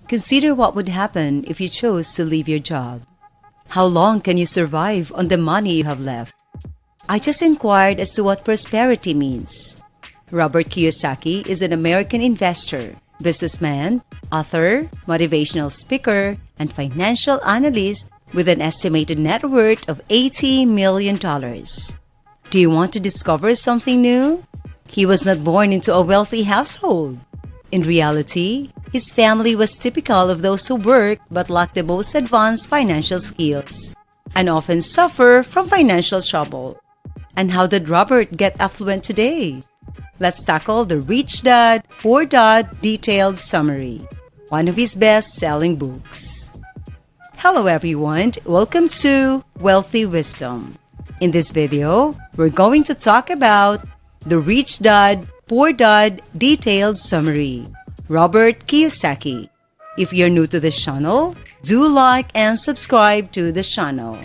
Consider what would happen if you chose to leave your job. How long can you survive on the money you have left? I just inquired as to what prosperity means. Robert Kiyosaki is an American investor, businessman, author, motivational speaker, and financial analyst with an estimated net worth of $80 million. Do you want to discover something new? He was not born into a wealthy household. In reality, his family was typical of those who work but lack the most advanced financial skills and often suffer from financial trouble. And how did Robert get affluent today? Let's tackle the Rich Dad, Poor Dad detailed summary, one of his best-selling books. Hello everyone, welcome to Wealthy Wisdom. In this video, we're going to talk about the Rich Dad, Poor Dad detailed summary, Robert Kiyosaki. If you're new to this channel, do like and subscribe to the channel.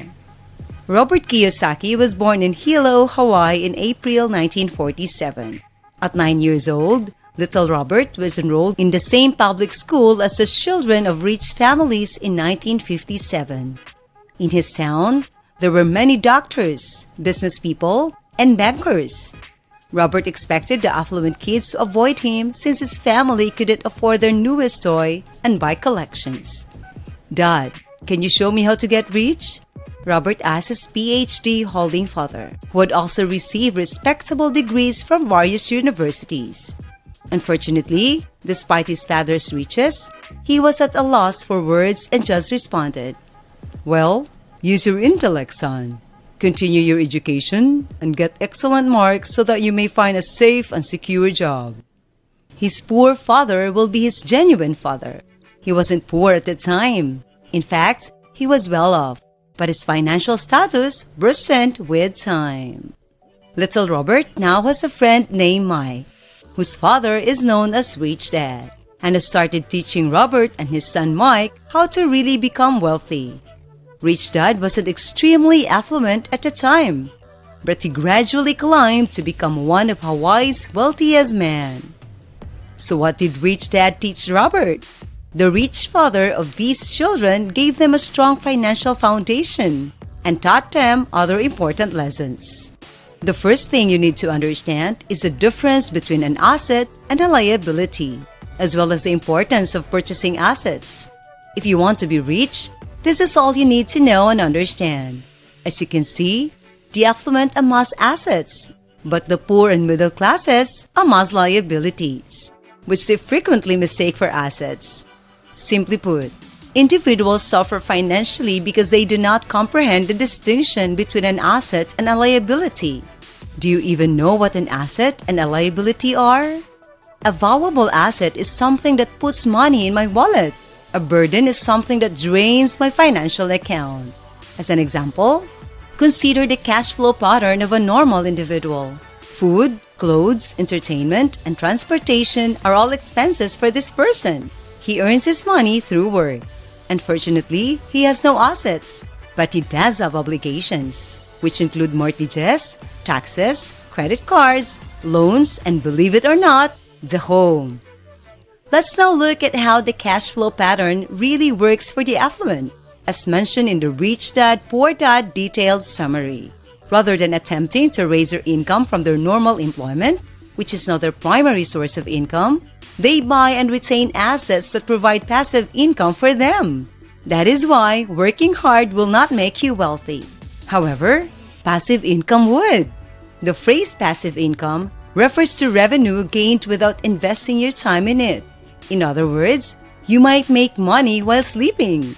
Robert Kiyosaki was born in Hilo, Hawaii in April 1947. At 9 years old, little Robert was enrolled in the same public school as the children of rich families in 1957. In his town, there were many doctors, business people, and bankers. Robert expected the affluent kids to avoid him since his family couldn't afford their newest toy and buy collections. "Dad, can you show me how to get rich?" Robert asked his PhD holding father, who had also received respectable degrees from various universities. Unfortunately, despite his father's riches, he was at a loss for words and just responded, "Well, use your intellect, son. Continue your education and get excellent marks so that you may find a safe and secure job." His poor father will be his genuine father. He wasn't poor at the time. In fact, he was well off, but his financial status worsened with time. Little Robert now has a friend named Mike, whose father is known as Rich Dad, and has started teaching Robert and his son Mike how to really become wealthy. Rich Dad wasn't extremely affluent at the time, but he gradually climbed to become one of Hawaii's wealthiest men. So what did Rich Dad teach Robert? The rich father of these children gave them a strong financial foundation and taught them other important lessons. The first thing you need to understand is the difference between an asset and a liability, as well as the importance of purchasing assets. If you want to be rich, this is all you need to know and understand. As you can see, the affluent amass assets, but the poor and middle classes amass liabilities, which they frequently mistake for assets. Simply put, individuals suffer financially because they do not comprehend the distinction between an asset and a liability. Do you even know what an asset and a liability are? A valuable asset is something that puts money in my wallet. A burden is something that drains my financial account. As an example, consider the cash flow pattern of a normal individual. Food, clothes, entertainment, and transportation are all expenses for this person. He earns his money through work. Unfortunately, he has no assets, but he does have obligations, which include mortgages, taxes, credit cards, loans, and believe it or not, the home. Let's now look at how the cash flow pattern really works for the affluent, as mentioned in the Rich Dad, Poor Dad detailed summary. Rather than attempting to raise their income from their normal employment, which is not their primary source of income, they buy and retain assets that provide passive income for them. That is why working hard will not make you wealthy. However, passive income would. The phrase passive income refers to revenue gained without investing your time in it. In other words, you might make money while sleeping.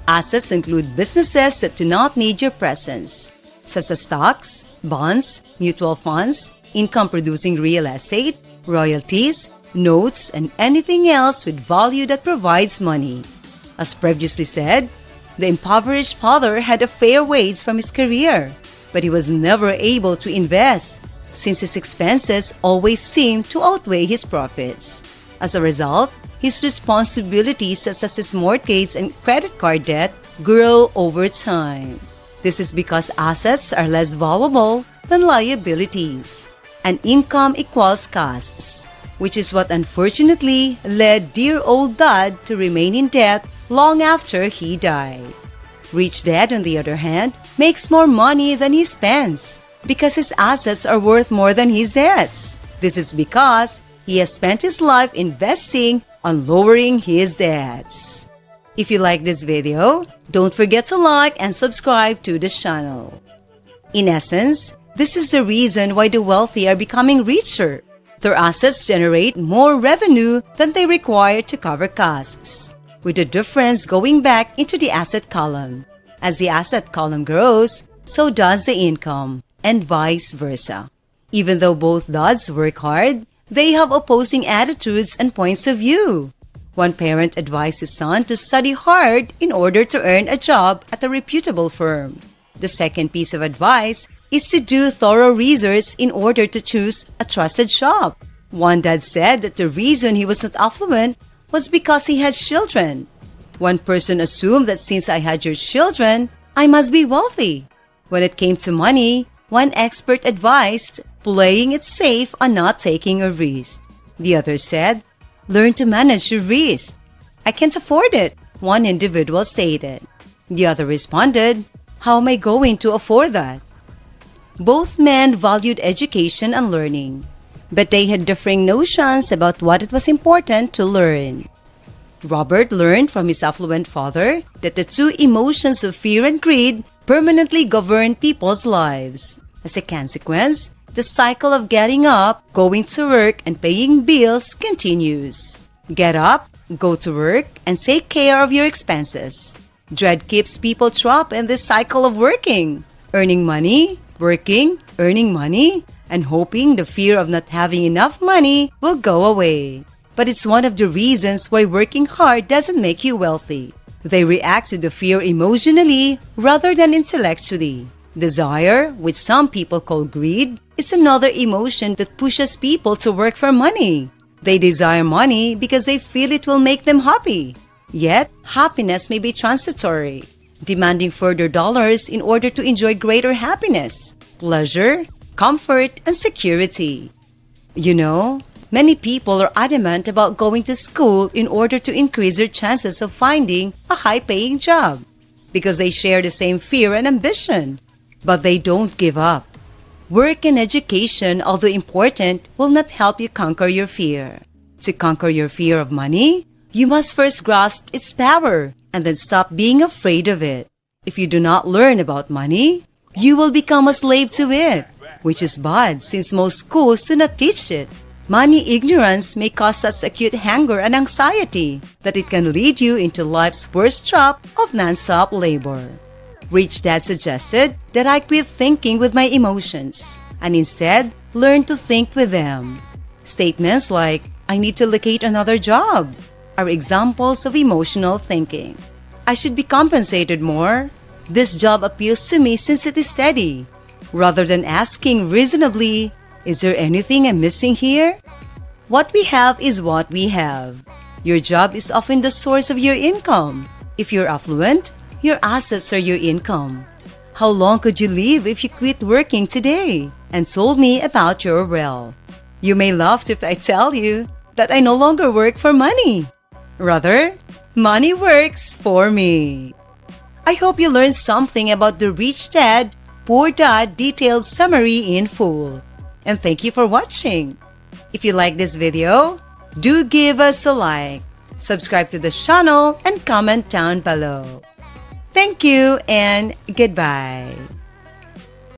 Assets include businesses that do not need your presence, such as stocks, bonds, mutual funds, income-producing real estate, royalties, notes, and anything else with value that provides money. As previously said, the impoverished father had a fair wage from his career, but he was never able to invest since his expenses always seemed to outweigh his profits. As a result, his responsibilities such as his mortgage and credit card debt grow over time. This is because assets are less valuable than liabilities, and income equals costs. which is what unfortunately led dear old dad to remain in debt long after he died. Rich dad, on the other hand, makes more money than he spends because his assets are worth more than his debts. This is because he has spent his life investing on lowering his debts. If you like this video, don't forget to like and subscribe to the channel. In essence, this is the reason why the wealthy are becoming richer. Their assets generate more revenue than they require to cover costs, with the difference going back into the asset column. As the asset column grows, so does the income, and vice versa. Even though both dads work hard, they have opposing attitudes and points of view. One parent advised his son to study hard in order to earn a job at a reputable firm. The second piece of advice is to do thorough research in order to choose a trusted shop. One dad said that the reason he was not affluent was because he had children. One person assumed that since I had your children, I must be wealthy. When it came to money, one expert advised playing it safe and not taking a risk. The other said, learn to manage your risk. I can't afford it, one individual stated. The other responded, how am I going to afford that? Both men valued education and learning, but they had differing notions about what it was important to learn. Robert learned from his affluent father that the two emotions of fear and greed permanently govern people's lives. As a consequence, the cycle of getting up, going to work, and paying bills continues. Get up, go to work, and take care of your expenses. Dread keeps people trapped in this cycle of working, earning money, working, earning money, and hoping the fear of not having enough money will go away. But it's one of the reasons why working hard doesn't make you wealthy. They react to the fear emotionally rather than intellectually. Desire, which some people call greed, is another emotion that pushes people to work for money. They desire money because they feel it will make them happy. Yet, happiness may be transitory, demanding further dollars in order to enjoy greater happiness, pleasure, comfort, and security. You know, many people are adamant about going to school in order to increase their chances of finding a high-paying job because they share the same fear and ambition. But they don't give up. Work and education, although important, will not help you conquer your fear. To conquer your fear of money, you must first grasp its power and then stop being afraid of it. If you do not learn about money, you will become a slave to it, which is bad since most schools do not teach it. Money ignorance may cause such acute hunger and anxiety that it can lead you into life's worst trap of non-stop labor. Rich Dad suggested that I quit thinking with my emotions and instead learn to think with them. Statements like, I need to locate another job, are examples of emotional thinking. I should be compensated more. This job appeals to me since it is steady. Rather than asking reasonably, is there anything I'm missing here? What we have is what we have. Your job is often the source of your income. If you're affluent, your assets are your income. How long could you live if you quit working today and told me about your wealth? You may laugh if I tell you that I no longer work for money. Rather, money works for me. I hope you learned something about the Rich Dad, Poor Dad detailed summary in full. And thank you for watching. If you like this video, do give us a like, subscribe to the channel, and comment down below. Thank you and goodbye.